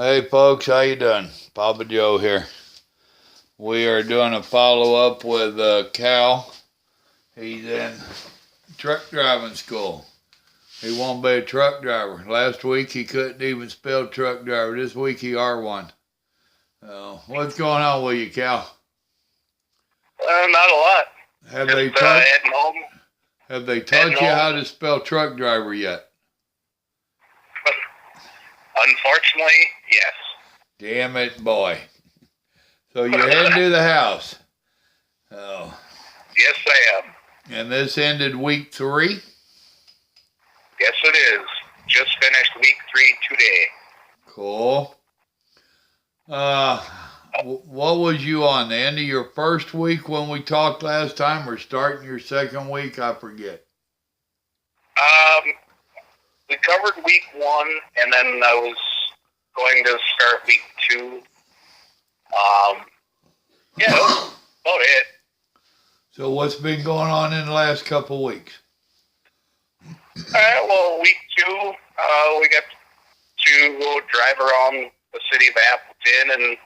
Hey folks, how you doing? Papa Joe here. We are doing a follow-up with Cale. He's in truck driving school. He won't be a truck driver. Last week he couldn't even spell truck driver. This week he are one. What's going on with you, Cale? Not a lot. Have Just they taught, heading home. have they taught you how to spell truck driver yet? Unfortunately, yes. Damn it, boy. So you're heading to the house. Oh. Yes, I am. And this ended week 3? Yes, it is. Just finished week 3 today. Cool. What was you on? The end of your first week when we talked last time, or starting your second week? I forget. We covered week 1, and then I was going to start week 2. Yeah, that was about it. So what's been going on in the last couple weeks? Well, week 2, we got to go drive around the city of Appleton and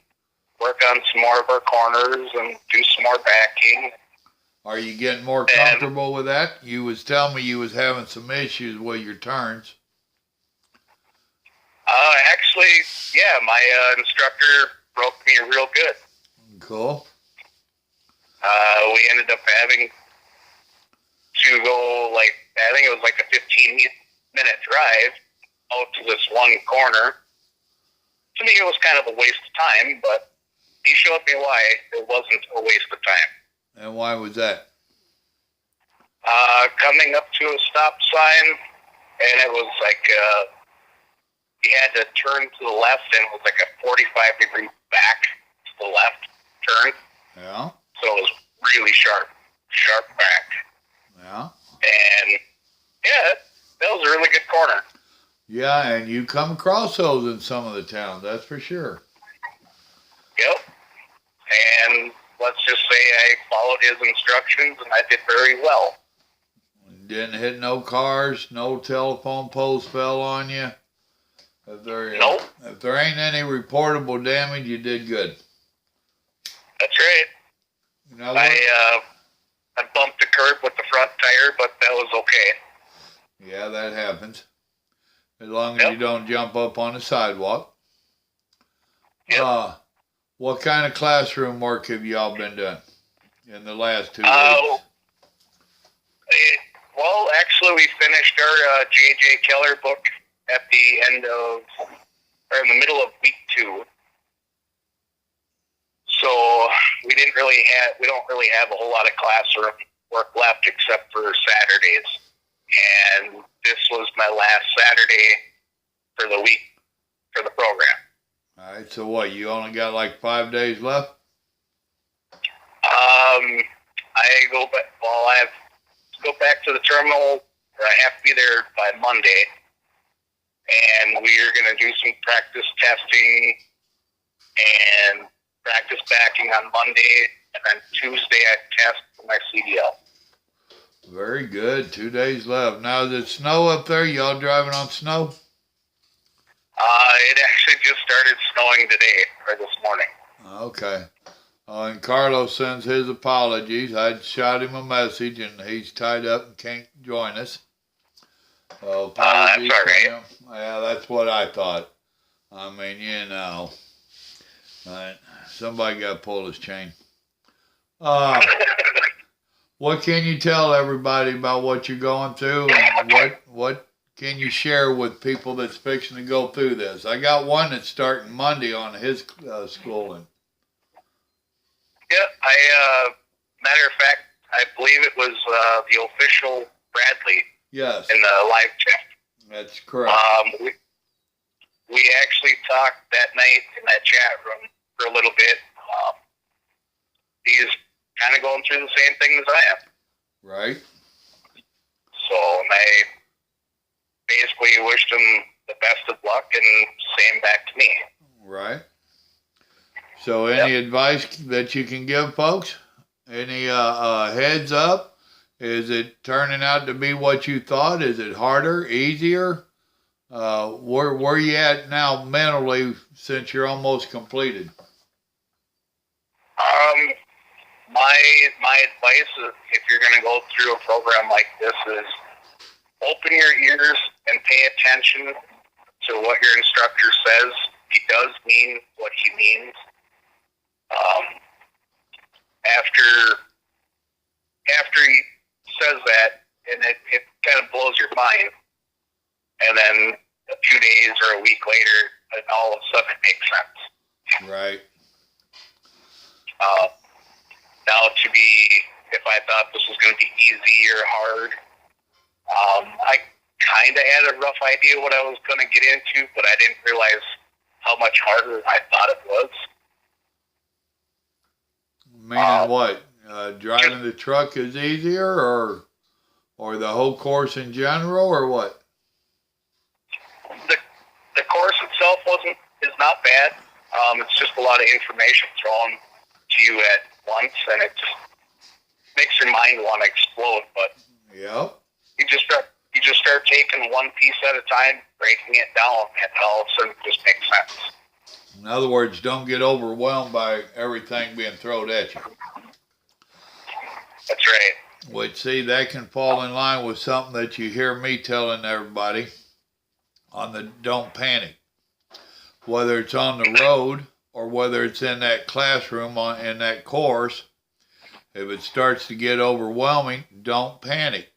work on some more of our corners and do some more backing. Are you getting more comfortable with that? You was telling me you was having some issues with your turns. Actually, yeah, my instructor broke me real good. Cool. We ended up having to go, I think it was like a 15-minute drive out to this one corner. To me, it was kind of a waste of time, but he showed me why it wasn't a waste of time. And why was that? Coming up to a stop sign, and it was like you had to turn to the left, and it was like a 45-degree back to the left turn. Yeah. So it was really sharp back. Yeah. And yeah, that was a really good corner. Yeah, and you come across those in some of the towns, that's for sure. Yep. And let's just say I followed his instructions, and I did very well. Didn't hit no cars, no telephone poles fell on you. Nope. If there ain't any reportable damage, you did good. That's right. You know, I bumped the curb with the front tire, but that was okay. Yeah, that happens. As long as you don't jump up on the sidewalk. Yep. What kind of classroom work have y'all been doing in the last 2 weeks? Well, actually, we finished our J.J. Keller book at the end of, or in the middle of week 2. So we don't really have a whole lot of classroom work left except for Saturdays. And this was my last Saturday for the week for the program. All right, so what, you only got like 5 days left? I have to go back to the terminal, or I have to be there by Monday. And we are going to do some practice testing and practice backing on Monday, and then Tuesday I test for my CDL. Very good. 2 days left. Now, does it snow up there? Y'all driving on snow? It actually just started snowing today, or this morning. Okay. And Carlos sends his apologies. I shot him a message, and he's tied up and can't join us. So apologies that's all right. to him. Yeah, that's what I thought. I mean, you know. Right. Somebody got to pull his chain. What can you tell everybody about what you're going through, and what can you share with people that's fixing to go through this? I got one that's starting Monday on his schooling. Yeah, matter of fact, I believe it was the official Bradley. Yes. In the live chat. That's correct. We actually talked that night in that chat room for a little bit. He's kind of going through the same thing as I am. Right. So I basically wished him the best of luck and same back to me. Right. So any advice that you can give folks? Any heads up? Is it turning out to be what you thought? Is it harder, easier? Where you at now mentally since you're almost completed? My advice is if you're going to go through a program like this is open your ears and pay attention to what your instructor says. He does mean what he means. After he says that, and it kind of blows your mind, and then a few days or a week later, and all of a sudden it makes sense. Right. Now, if I thought this was going to be easy or hard, I kind of had a rough idea what I was going to get into, but I didn't realize how much harder I thought it was. Meaning what? Driving the truck is easier, or the whole course in general, or what? The course itself is not bad. It's just a lot of information thrown to you at once, and it just makes your mind want to explode. But yep. You just start taking one piece at a time, breaking it down, and all of a sudden it just makes sense. In other words, don't get overwhelmed by everything being thrown at you. That's right. Which, see, that can fall in line with something that you hear me telling everybody on the don't panic. Whether it's on the road or whether it's in that classroom in that course, if it starts to get overwhelming, don't panic.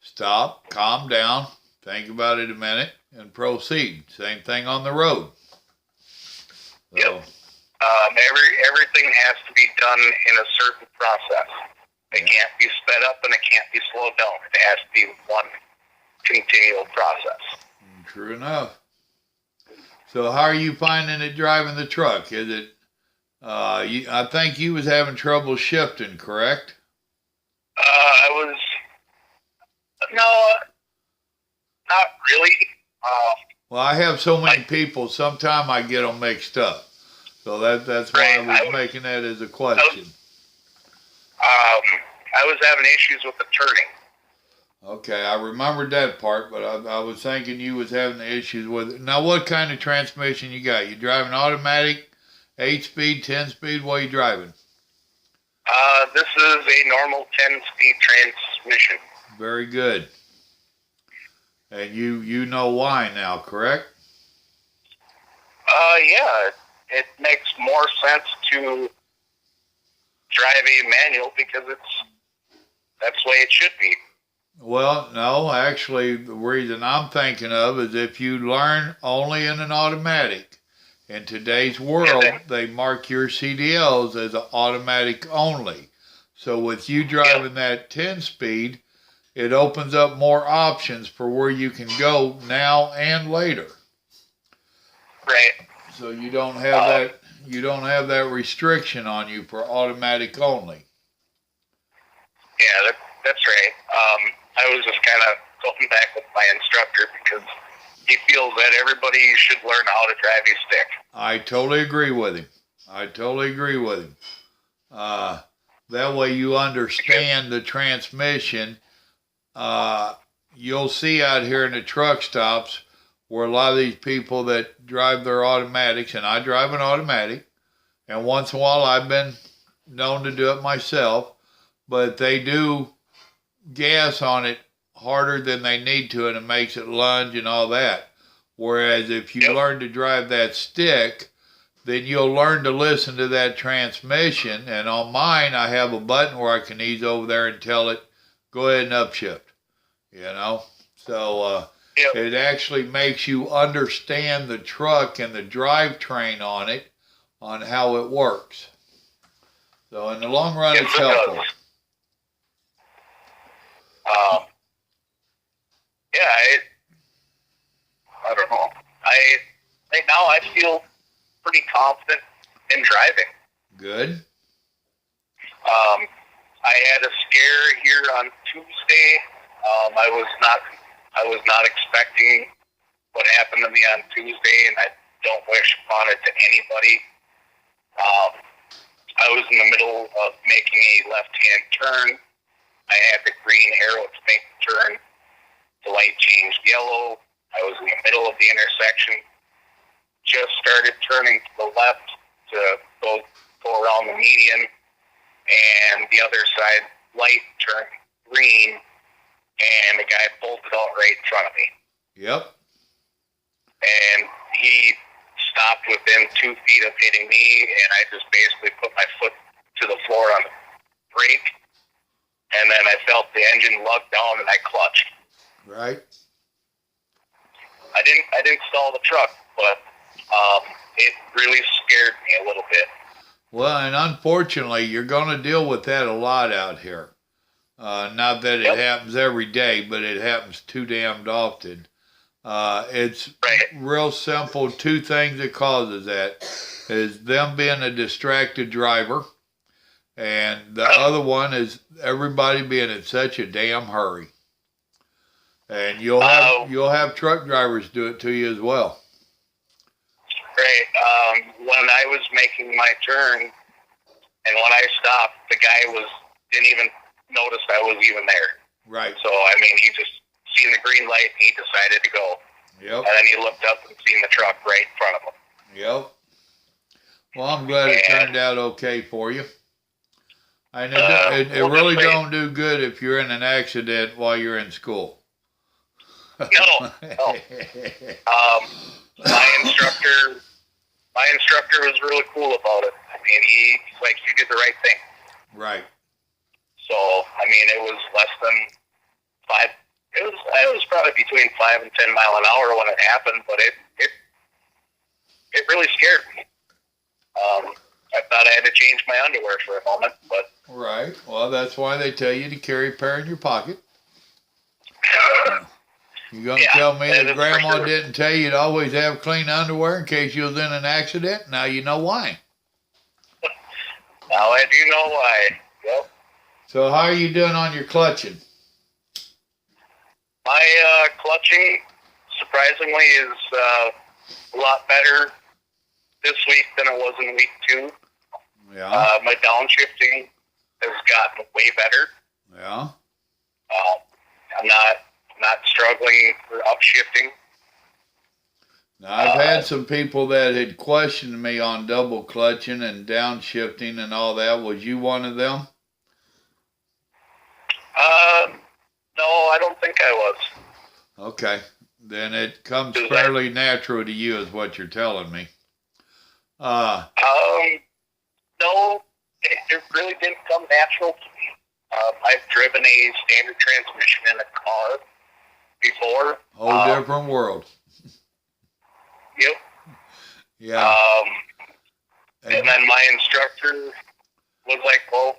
Stop, calm down, think about it a minute, and proceed. Same thing on the road. So, yep. Everything has to be done in a certain process. It can't be sped up and it can't be slowed down. It has to be one continual process. True enough. So how are you finding it driving the truck? Is it, I think you was having trouble shifting, correct? No, not really. Well, I have so many people, sometimes I get them mixed up. So that's why I was making that as a question. I was having issues with the turning. Okay, I remembered that part, but I was thinking you was having issues with it. Now, what kind of transmission you got? You driving automatic, 8-speed, 10-speed? What are you driving? This is a normal 10-speed transmission. Very good. And you know why now, correct? Yeah. It makes more sense to drive a manual because that's the way it should be. Well, no, actually, the reason I'm thinking of is if you learn only in an automatic. In today's world, they mark your CDLs as an automatic only. So with you driving that 10-speed, it opens up more options for where you can go now and later. Right. So you don't have that restriction on you for automatic only. Yeah, that's right. I was just kind of going back with my instructor because he feels that everybody should learn how to drive a stick. I totally agree with him. That way you understand the transmission. You'll see out here in the truck stops where a lot of these people that drive their automatics, and I drive an automatic, and once in a while I've been known to do it myself, but they do gas on it harder than they need to, and it makes it lunge and all that. Whereas if you learn to drive that stick, then you'll learn to listen to that transmission. And on mine, I have a button where I can ease over there and tell it, go ahead and upshift, So it actually makes you understand the truck and the drivetrain on it, on how it works. So in the long run, it's helpful. I don't know. Right now I feel pretty confident in driving. Good. I had a scare here on Tuesday. I was not expecting what happened to me on Tuesday, and I don't wish upon it to anybody. I was in the middle of making a left-hand turn. I had the green arrow to make the turn. The light changed yellow. I was in the middle of the intersection, just started turning to the left to go around the median, and the other side light turned green, and the guy bolted out right in front of me. Yep. And he stopped within 2 feet of hitting me, and I just basically put my foot to the floor on the brake, and then I felt the engine lug down, and I clutched. Right. I didn't stall the truck, but it really scared me a little bit. Well, and unfortunately, you're going to deal with that a lot out here. Not that it happens every day, but it happens too damned often. It's real simple. 2 things that causes that is them being a distracted driver, and the other one is everybody being in such a damn hurry. And you'll have truck drivers do it to you as well. Right. When I was making my turn, and when I stopped, the guy didn't even notice I was even there. Right. So I mean, he just seen the green light and he decided to go. Yep. And then he looked up and seen the truck right in front of him. Yep. Well, I'm glad it turned out okay for you. And it really don't do good if you're in an accident while you're in school. No. My instructor was really cool about it. I mean, he's like, you did the right thing. Right. So, I mean, it was less than 5. It was probably between 5 and 10 mile an hour when it happened, but it really scared me. I thought I had to change my underwear for a moment, but. Right. Well, that's why they tell you to carry a pair in your pocket. You gonna tell me that Grandma didn't tell you to always have clean underwear in case you was in an accident? Now you know why. Now I do know why. Yep. So how are you doing on your clutching? My clutching, surprisingly, is a lot better this week than it was in week 2. Yeah. My downshifting has gotten way better. Yeah. I'm not struggling for upshifting. Now, I've had some people that had questioned me on double clutching and downshifting and all that. Was you one of them? No, I don't think I was. Okay. Then it comes fairly natural to you is what you're telling me. No, it really didn't come natural to me. I've driven a standard transmission in a car before. Whole different world. Yep. Yeah. And then my instructor was like, well,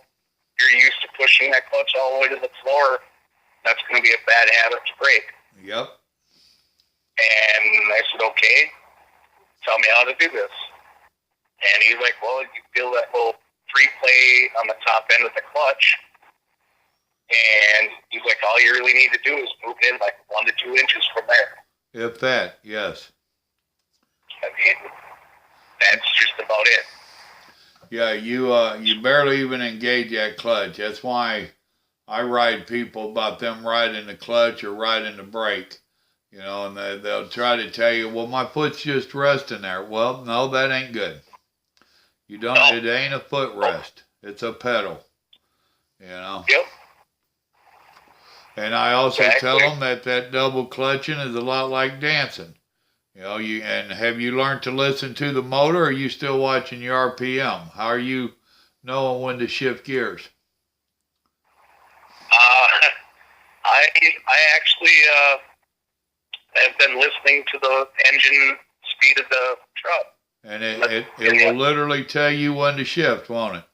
you're used to pushing that clutch all the way to the floor. That's going to be a bad habit to break. Yep. And I said, okay, tell me how to do this. And he's like, well, you feel that little free play on the top end of the clutch. And he's like, all you really need to do is move in like 1 to 2 inches from there. If that, yes. I mean, that's just about it. Yeah, you barely even engage that clutch. That's why I ride people about them riding the clutch or riding the brake. You know, and they'll try to tell you, well, my foot's just resting there. Well, no, that ain't good. You don't. No. It ain't a footrest. It's a pedal. You know. Yep. And I also tell them that double clutching is a lot like dancing. You know, and have you learned to listen to the motor, or are you still watching your RPM? How are you knowing when to shift gears? I actually have been listening to the engine speed of the truck. And it will literally tell you when to shift, won't it?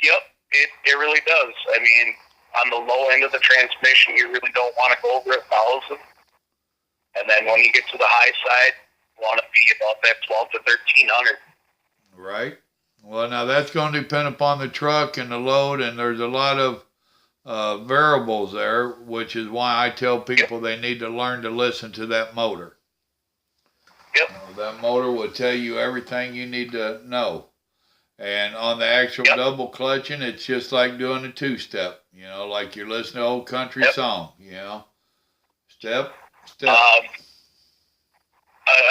Yep, it really does. I mean, on the low end of the transmission, you really don't want to go over 1,000. And then when you get to the high side, you want to be about that 12 to 1,300. Right. Well, now that's going to depend upon the truck and the load, and there's a lot of variables there, which is why I tell people they need to learn to listen to that motor. Yep. That motor will tell you everything you need to know. And on the actual double clutching, it's just like doing a 2-step, you know, like you're listening to an old country song, you know. Step,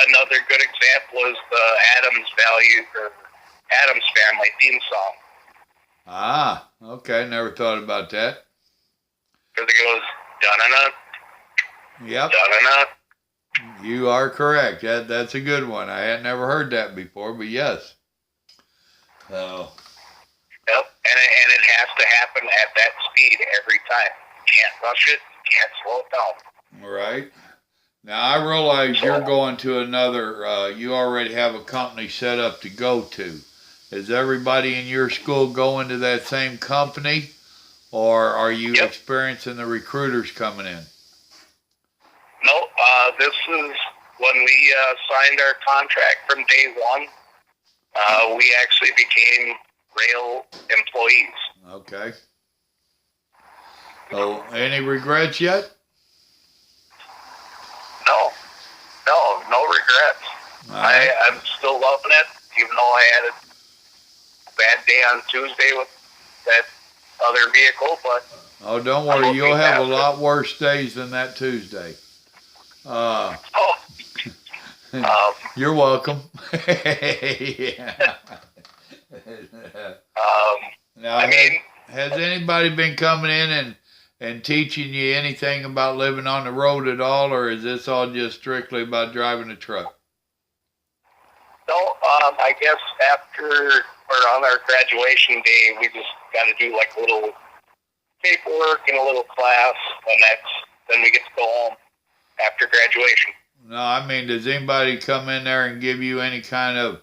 Another good example is the Adams Family theme song. Ah, okay. Never thought about that. Because it goes, da-na-na, Yep. da-na-na. You are correct. That's a good one. I had never heard that before, but yes. So. Yep, and it has to happen at that speed every time. Can't rush it, can't slow it down. Right. Now, I realize you're going to another, you already have a company set up to go to. Is everybody in your school going to that same company, or are you experiencing the recruiters coming in? No, this is when we signed our contract from day one. We actually became rail employees. Okay. So, any regrets yet? No regrets. Right. I'm still loving it, even though I had a bad day on Tuesday with that other vehicle. But oh, don't worry, you'll have a lot worse days than that Tuesday. You're welcome. Now, has anybody been coming in and teaching you anything about living on the road at all, or is this all just strictly about driving a truck? No, I guess on our graduation day, we just got to do like a little paperwork and a little class, and then we get to go home after graduation. No, I mean, does anybody come in there and give you any kind of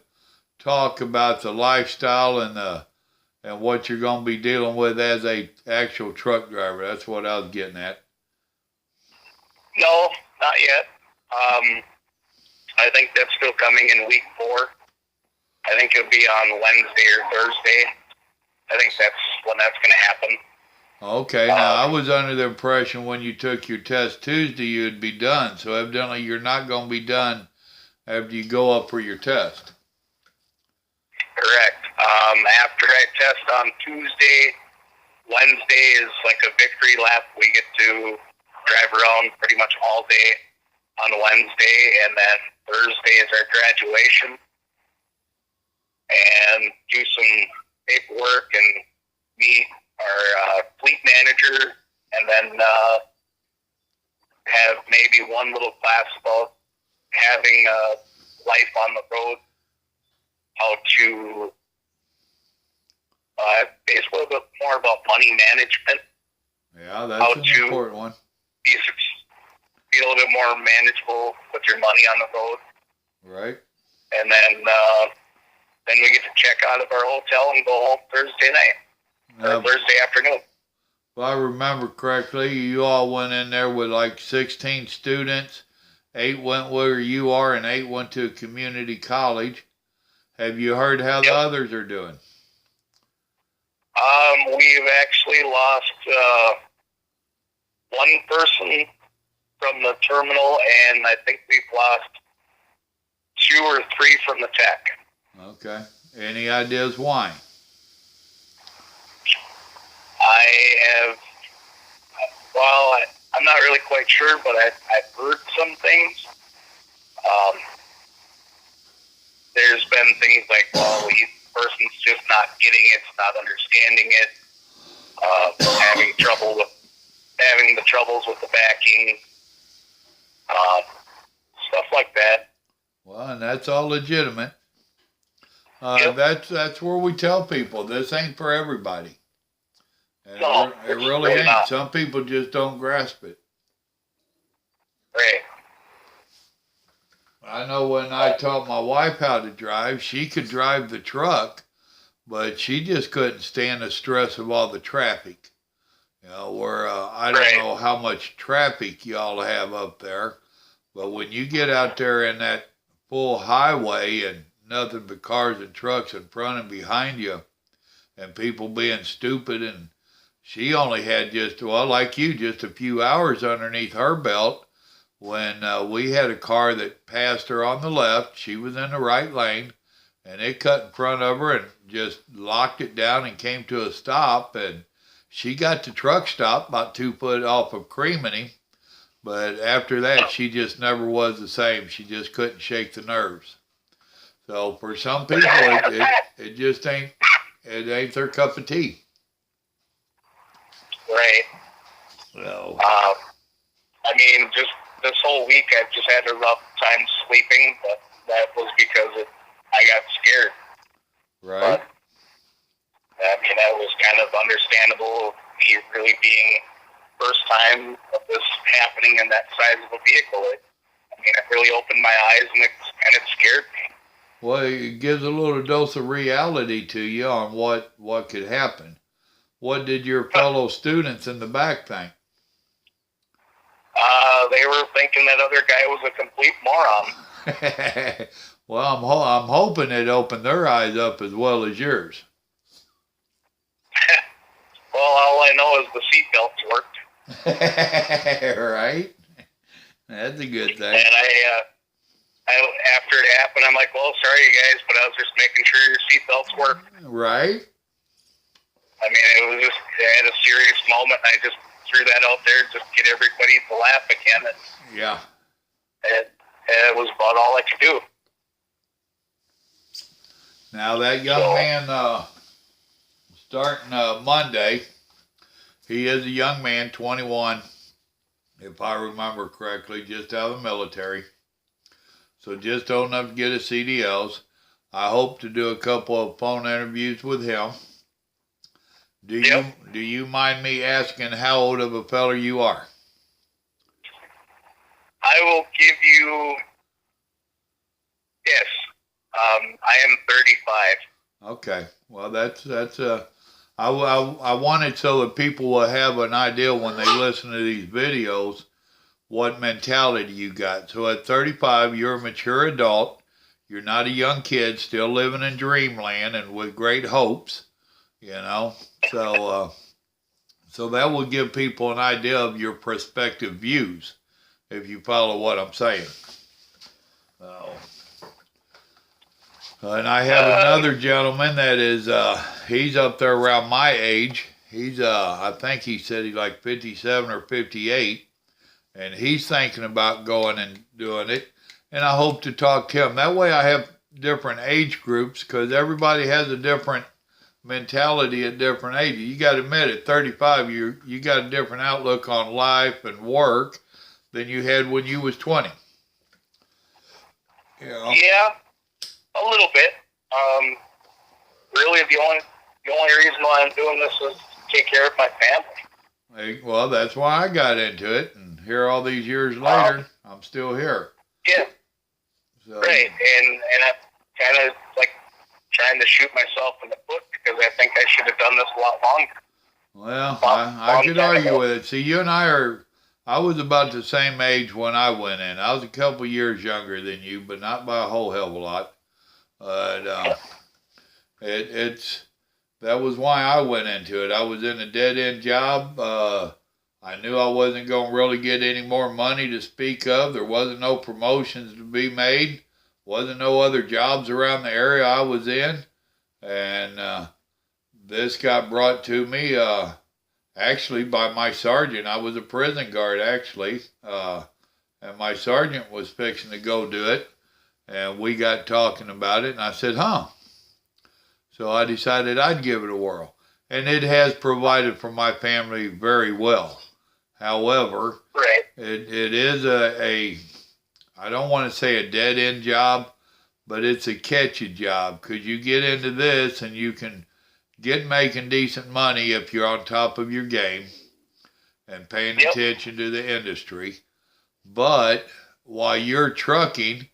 talk about the lifestyle and what you're going to be dealing with as a actual truck driver? That's what I was getting at. No, not yet. I think that's still coming in week 4. I think it'll be on Wednesday or Thursday. I think that's when that's going to happen. Okay, now I was under the impression when you took your test Tuesday you'd be done. So evidently you're not going to be done after you go up for your test. Correct. After I test on Tuesday, Wednesday is like a victory lap. We get to drive around pretty much all day on Wednesday, and then Thursday is our graduation, and do some paperwork and meet our fleet manager, and then have maybe one little class about having life on the road, how to basically a little bit more about money management. Yeah, that's an important one. Be a little bit more manageable with your money on the road. Right. And then we get to check out of our hotel and go home Thursday night. Or Thursday afternoon. If I remember correctly, you all went in there with like 16 students. 8 went where you are and 8 went to a community college. Have you heard how the others are doing? We've actually lost one person from the terminal, and I think we've lost 2 or 3 from the tech. Okay. Any ideas why? I'm not really quite sure, but I've heard some things. There's been things like, well, this person's just not getting it, not understanding it, having the troubles with the backing, stuff like that. Well, and that's all legitimate. That's where we tell people this ain't for everybody. And no, it really ain't. Not. Some people just don't grasp it. Right. I know when I taught my wife how to drive, she could drive the truck, but she just couldn't stand the stress of all the traffic. You know, where I don't know how much traffic y'all have up there, but when you get out there in that full highway and nothing but cars and trucks in front and behind you, and people being stupid, and she only had like you, just a few hours underneath her belt when we had a car that passed her on the left. She was in the right lane, and it cut in front of her and just locked it down and came to a stop, and she got the truck stopped about 2 foot off of Creamany, But after that, she just never was the same. She just couldn't shake the nerves. So for some people, it just ain't their cup of tea. Right. So. I mean, just this whole week, I've just had a rough time sleeping, but that was because I got scared. Right. But, I mean, that was kind of understandable, me really being first time of this happening in that size of a vehicle. It really opened my eyes, and it kind of scared me. Well, it gives a little dose of reality to you on what could happen. What did your fellow students in the back think? They were thinking that other guy was a complete moron. Well, I'm hoping it opened their eyes up as well as yours. Well, all I know is the seatbelts worked. Right? That's a good thing. And I after it happened, I'm like, well, sorry, you guys, but I was just making sure your seatbelts work. Right? I mean, it was just, I had a serious moment. I just threw that out there just to get everybody to laugh again. Yeah. And it was about all I could do. Now, that young man, starting Monday, he is a young man, 21, if I remember correctly, just out of the military. So just old enough to get his CDLs. I hope to do a couple of phone interviews with him. Do you mind me asking how old of a feller you are? I will give you, yes, I am 35. Okay, well that's I want it so that people will have an idea when they listen to these videos what mentality you got. So at 35, you're a mature adult. You're not a young kid still living in dreamland and with great hopes, you know. So so that will give people an idea of your prospective views, if you follow what I'm saying. And I have another gentleman that is, he's up there around my age. He's, I think he said he's like 57 or 58, and he's thinking about going and doing it. And I hope to talk to him. That way I have different age groups, because everybody has a different mentality at different ages. You got to admit, at 35, you got a different outlook on life and work than you had when you was 20. You know? Yeah, a little bit. Really, the only reason why I'm doing this is to take care of my family. Well, that's why I got into it, and here all these years later, I'm still here. Yeah. So, right, and I'm kind of like trying to shoot myself in the foot, because I think I should have done this a lot longer. Well, I could argue with it. See, you and I was about the same age when I went in. I was a couple years younger than you, but not by a whole hell of a lot. But that was why I went into it. I was in a dead-end job. I knew I wasn't going to really get any more money to speak of. There wasn't no promotions to be made. Wasn't no other jobs around the area I was in. And this got brought to me actually by my sergeant. I was a prison guard, actually. And my sergeant was fixing to go do it. And we got talking about it. And I said, So I decided I'd give it a whirl. And it has provided for my family very well. However, right. it is I don't want to say a dead-end job, but it's a catchy job, because you get into this and you can get making decent money if you're on top of your game and paying attention to the industry. But while you're trucking,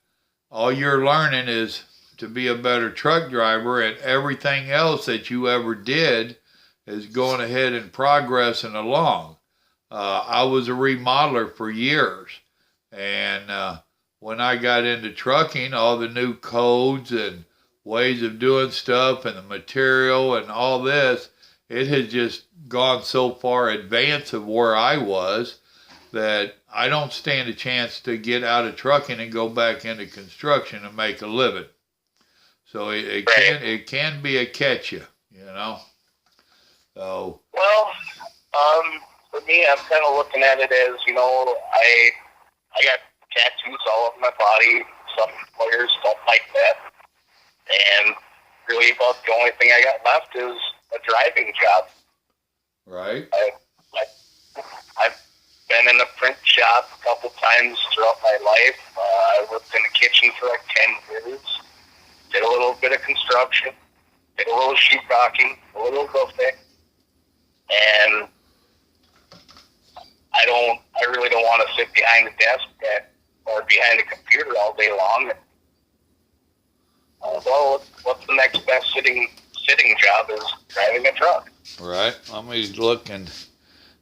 all you're learning is to be a better truck driver, and everything else that you ever did is going ahead and progressing along. I was a remodeler for years, and when I got into trucking, all the new codes and ways of doing stuff and the material and all this, it has just gone so far advanced of where I was that I don't stand a chance to get out of trucking and go back into construction and make a living. So it can be a catch you know. So well, for me, I'm kind of looking at it as, I got tattoos all over my body. Some players don't like that. And really about the only thing I got left is a driving job. Right. I've been in a print shop a couple times throughout my life. I worked in the kitchen for like 10 years. Did a little bit of construction. Did a little sheetrocking, a little roofing. And I really don't want to sit behind the desk or behind the computer all day long. Well, what's the next best sitting job is driving a truck. Right. Let me look and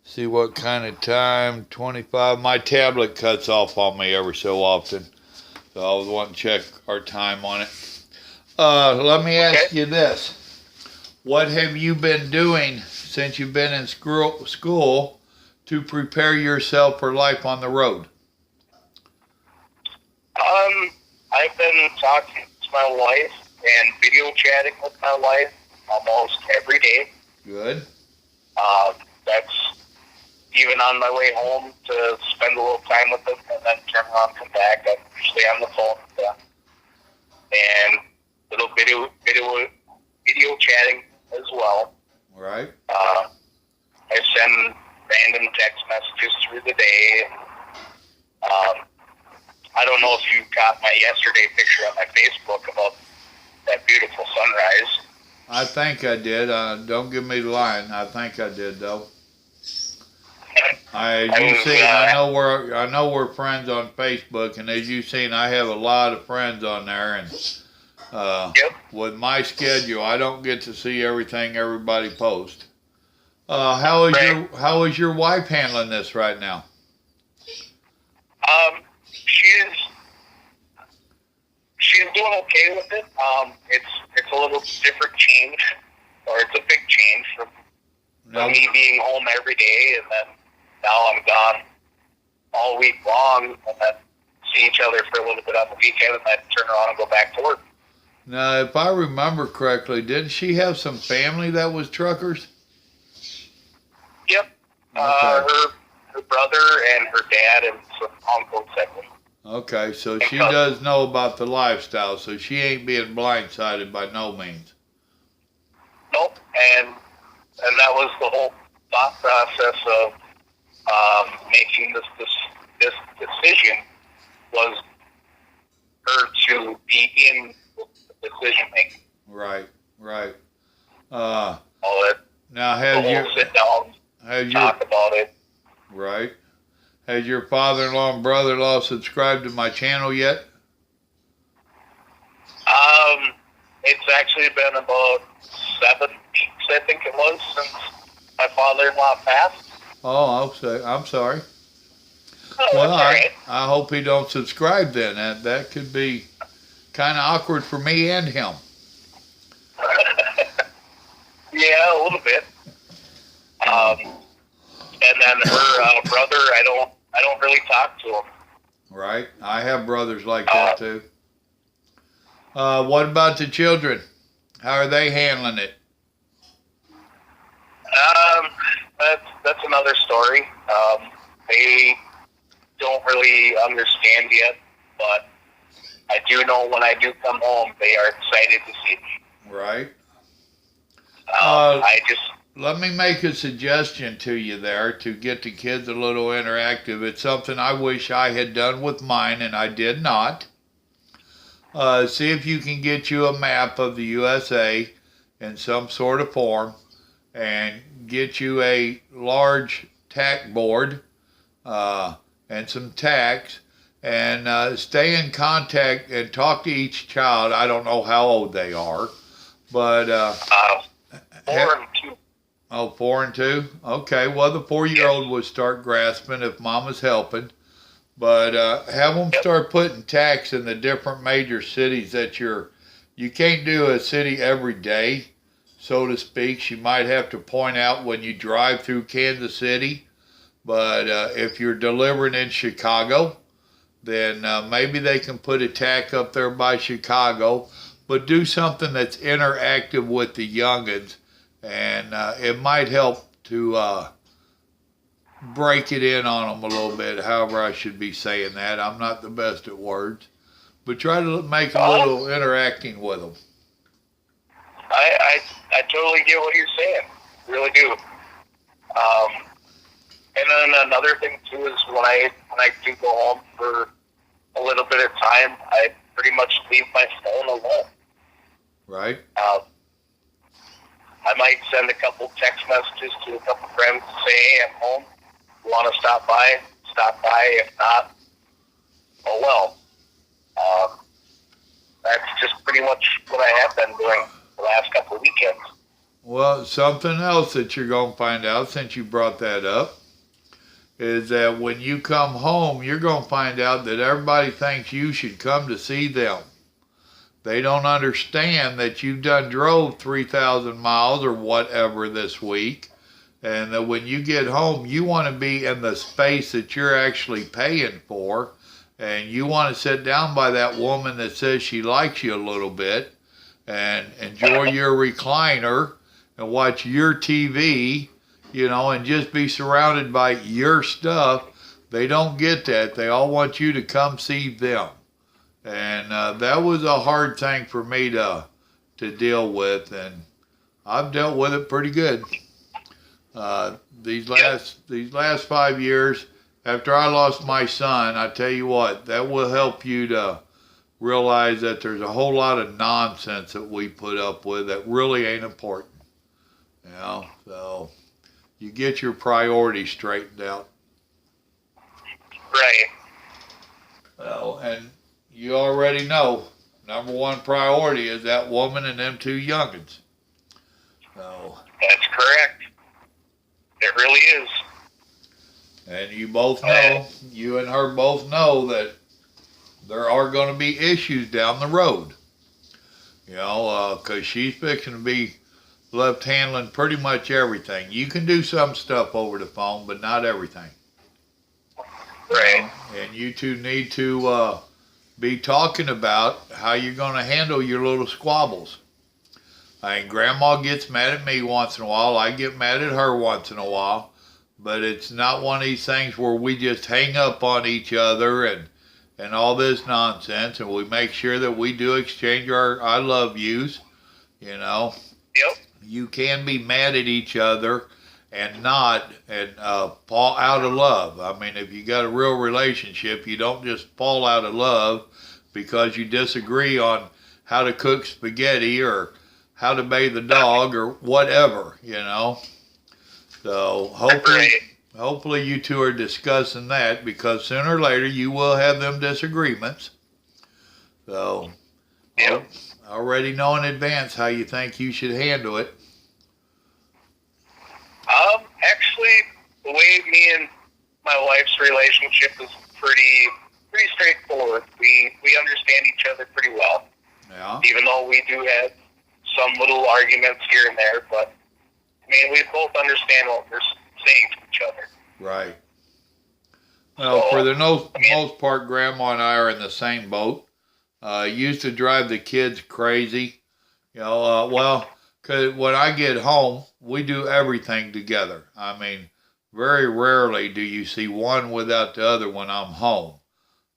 see what kind of time. 25. My tablet cuts off on me every so often, so I was wanting to check our time on it. Let me ask you this: what have you been doing since you've been in school to prepare yourself for life on the road? I've been talking to my wife and video chatting with my wife almost every day. Good. That's even on my way home to spend a little time with them and then turn around and come back. I'm usually on the phone with them. And little video chatting as well. Right. I send random text messages through the day. I don't know if you got my yesterday picture on my Facebook about that beautiful sunrise. I think I did. Don't give me the line. I think I did, though. As you seen, I know we're friends on Facebook, and as you've seen, I have a lot of friends on there, and with my schedule, I don't get to see everything everybody posts. How is your wife handling this right now? She's doing okay with it. It's a little different change, or it's a big change from me being home every day, and then now I'm gone all week long, and then see each other for a little bit on the weekend, and then turn around and go back to work. Now, if I remember correctly, didn't she have some family that was truckers? Yep. Okay. Her brother and her dad and some uncles that were. Okay, so she does know about the lifestyle, so she ain't being blindsided by no means. Nope, and that was the whole thought process of making this decision, was her to be in the decision making. Right. All that. Now, Sit down, talk about it. Right. Has your father-in-law and brother-in-law subscribed to my channel yet? It's actually been about 7 weeks, I think it was, since my father-in-law passed. Oh, I'm sorry. Oh, Well, right. I hope he don't subscribe then. That could be kind of awkward for me and him. Yeah, a little bit. And then her brother, I don't really talk to him. Right. I have brothers like that too. What about the children? How are they handling it? That's another story. They don't really understand yet, but I do know when I do come home, they are excited to see me. Right. Let me make a suggestion to you there to get the kids a little interactive. It's something I wish I had done with mine, and I did not. See if you can get you a map of the USA in some sort of form, and get you a large tack board and some tacks, and stay in contact and talk to each child. I don't know how old they are, but 4 and 2. Oh, 4 and 2? Okay, well, the 4-year-old would start grasping if mama's helping. But have them start putting tacks in the different major cities that you can't do a city every day, so to speak. She might have to point out when you drive through Kansas City. But if you're delivering in Chicago, then maybe they can put a tack up there by Chicago. But do something that's interactive with the youngins. And it might help to break it in on them a little bit. However, I should be saying that. I'm not the best at words, but try to make a little interacting with them. I totally get what you're saying. Really do. And then another thing too is when I do go home for a little bit of time, I pretty much leave my phone alone. Right. I might send a couple text messages to a couple friends to say, hey, I'm home. You want to stop by? Stop by. If not, oh well. That's just pretty much what I have been doing the last couple of weekends. Well, something else that you're going to find out since you brought that up is that when you come home, you're going to find out that everybody thinks you should come to see them. They don't understand that you've done drove 3,000 miles or whatever this week, and that when you get home, you want to be in the space that you're actually paying for, and you want to sit down by that woman that says she likes you a little bit and enjoy your recliner and watch your TV, you know, and just be surrounded by your stuff. They don't get that. They all want you to come see them. And that was a hard thing for me to deal with, and I've dealt with it pretty good. These last 5 years, after I lost my son, I tell you what, that will help you to realize that there's a whole lot of nonsense that we put up with that really ain't important. You know, so you get your priorities straightened out. Right. Well, and you already know, number one priority is that woman and them two youngins. So that's correct. It really is. And you both know, you and her both know that there are going to be issues down the road. You know, because she's fixing to be left handling pretty much everything. You can do some stuff over the phone, but not everything. Right. And you two need to be talking about how you're going to handle your little squabbles. I mean, Grandma gets mad at me once in a while. I get mad at her once in a while. But it's not one of these things where we just hang up on each other and all this nonsense. And we make sure that we do exchange our I love yous, you know. Yep. You can be mad at each other and not fall out of love. I mean, if you got a real relationship, you don't just fall out of love because you disagree on how to cook spaghetti or how to bathe the dog or whatever, you know. So hopefully you two are discussing that, because sooner or later you will have them disagreements. So yep. I already know in advance how you think you should handle it. Actually, the way me and my wife's relationship is pretty straightforward. We understand each other pretty well. Yeah. Even though we do have some little arguments here and there, but I mean, we both understand what we're saying to each other. Right. Well, so, for the most part, Grandma and I are in the same boat. Used to drive the kids crazy. You know, because when I get home, we do everything together. I mean, very rarely do you see one without the other when I'm home.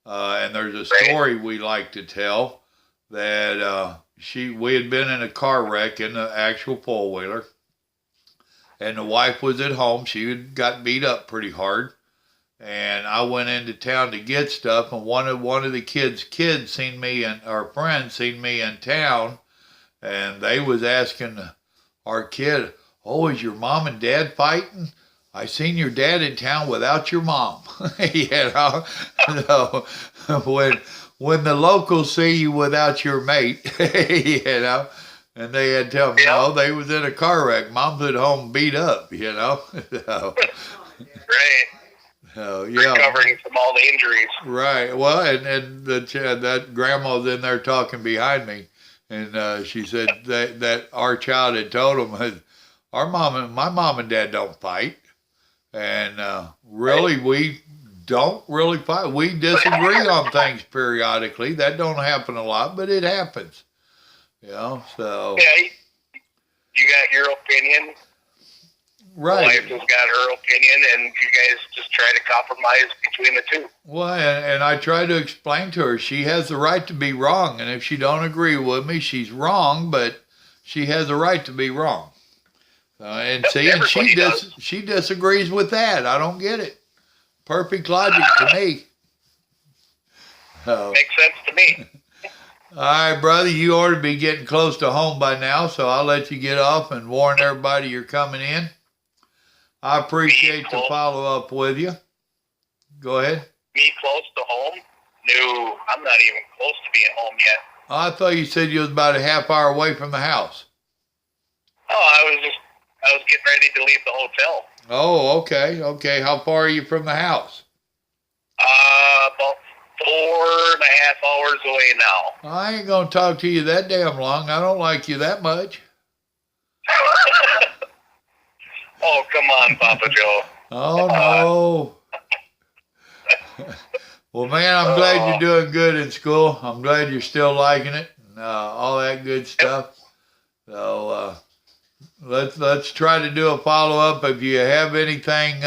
And there's a story we like to tell that we had been in a car wreck in the actual four-wheeler. And the wife was at home. She had got beat up pretty hard. And I went into town to get stuff. And one of the kids seen me, and our friends seen me in town. And they was asking our kid, oh, is your mom and dad fighting? I seen your dad in town without your mom. You know, so when the locals see you without your mate, you know, and they had to tell them, no, they was in a car wreck. Mom's at home beat up, you know. So, right. So, yeah. Recovering from all the injuries. Right. Well, and that grandma's in there talking behind me, and she said that our child had told them, my mom and dad don't fight, and really we don't really fight. We disagree on things periodically. That don't happen a lot, but it happens. You know, so. Yeah, you got your opinion. Right. My wife has got her opinion, and you guys just try to compromise between the two. Well, and I try to explain to her she has the right to be wrong, and if she don't agree with me, she's wrong, but she has a right to be wrong. And see, and she disagrees with that. I don't get it. Perfect logic to me. Makes sense to me. All right, brother, you ought to be getting close to home by now, so I'll let you get off and warn everybody you're coming in. I appreciate the follow-up with you. Go ahead. Me close to home? No, I'm not even close to being home yet. Oh, I thought you said you was about a half hour away from the house. Oh, I was getting ready to leave the hotel. Oh, okay, okay. How far are you from the house? About 4.5 hours away now. I ain't gonna talk to you that damn long. I don't like you that much. Oh, come on, Papa Joe. Oh, no. Well, man, I'm glad you're doing good in school. I'm glad you're still liking it, and all that good stuff. So let's try to do a follow-up. If you have anything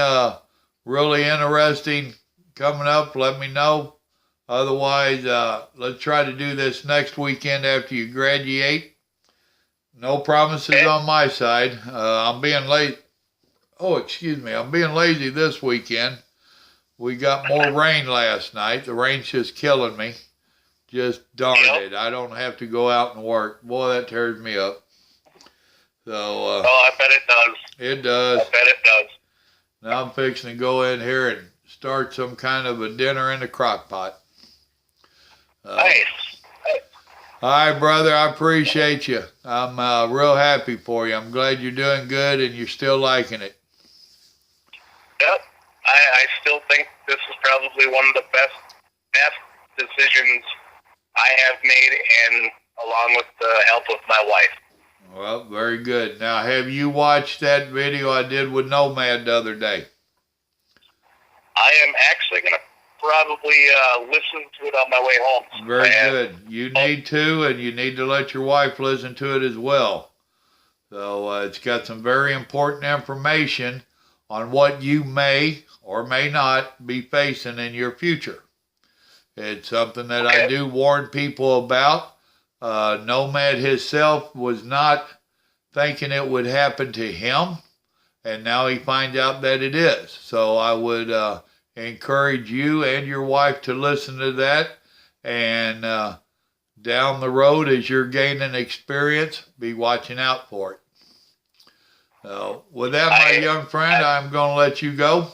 really interesting coming up, let me know. Otherwise, let's try to do this next weekend after you graduate. No promises on my side. I'm being late. Oh, excuse me. I'm being lazy this weekend. We got more rain last night. The rain's just killing me. Just darn it. I don't have to go out and work. Boy, that tears me up. So. I bet it does. It does. I bet it does. Now I'm fixing to go in here and start some kind of a dinner in the crock pot. Nice. All right, brother. I appreciate you. I'm real happy for you. I'm glad you're doing good and you're still liking it. Yep. I still think this is probably one of the best decisions I have made, and along with the help of my wife. Well, very good. Now, have you watched that video I did with Nomad the other day? I am actually going to probably listen to it on my way home. Very good. You need to, and you need to let your wife listen to it as well. So it's got some very important information on what you may or may not be facing in your future. It's something that I do warn people about. Nomad himself was not thinking it would happen to him, and now he finds out that it is. So I would encourage you and your wife to listen to that, and down the road, as you're gaining experience, be watching out for it. So with that, my young friend, I'm going to let you go.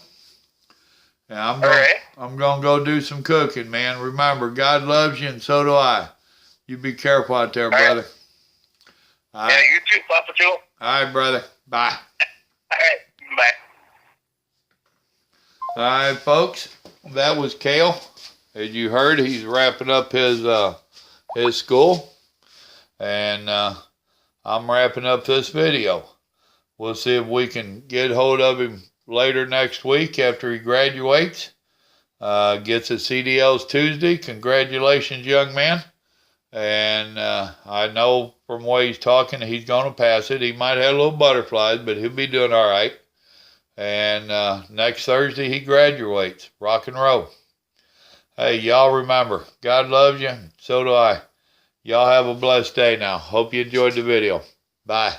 And I'm going to go do some cooking, man. Remember, God loves you, and so do I. You be careful out there, brother. All right. Yeah, you too, Papa Joe. All right, brother. Bye. All right. Bye. All right, folks. That was Cale. As you heard, he's wrapping up his school. And I'm wrapping up this video. We'll see if we can get hold of him later next week after he graduates. Gets his CDLs Tuesday. Congratulations, young man. And I know from the way he's talking, he's going to pass it. He might have a little butterflies, but he'll be doing all right. And next Thursday, he graduates. Rock and roll. Hey, y'all remember, God loves you, and so do I. Y'all have a blessed day now. Hope you enjoyed the video. Bye.